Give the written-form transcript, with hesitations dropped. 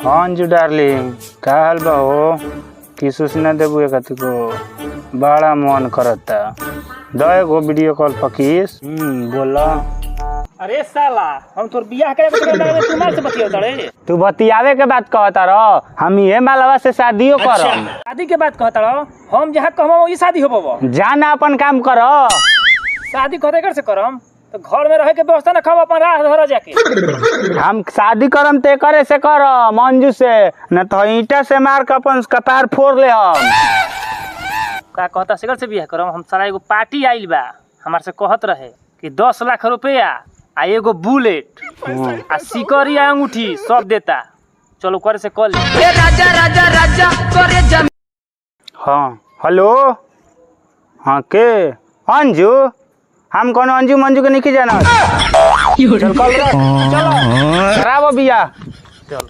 हाँ अंजू डार्लिंग का हाल बा हो कि सूचना देबू एक को बड़ा मन करता दे गो वीडियो कॉल पकीस बोला। अरे साला हम तोर बियाह करे तू माल से बतियाता रे। तू बतियावे के बात कहता रह हम ये मालवा से शादियों करम। शादी के बात कहता रह हम जहाँ कहम वही शादी होबो। जाना अपन काम कर। शादी कते कर से करम तो घर में रहे के व्यवस्था न खाओ अपन राह धर जाके। हम शादी करम ते करे से कर मंजू से न तो ईंटा से मार के अपन कपार फोड़ ले हम। का कहता सिगर से बियाह करम हम सारा एगो पार्टी आइल बा हमार से कहत रहे कि 10 लाख रुपया आ एगो बुलेट आ सिकरी आ अंगूठी सब देता। चलो करे से कॉल ए राजा राजा राजा करे जम। हाँ हेलो हाँ के अंजू हम कौन अंजू मंजू के नहीं जाना। चल कल चलो खराब बिया।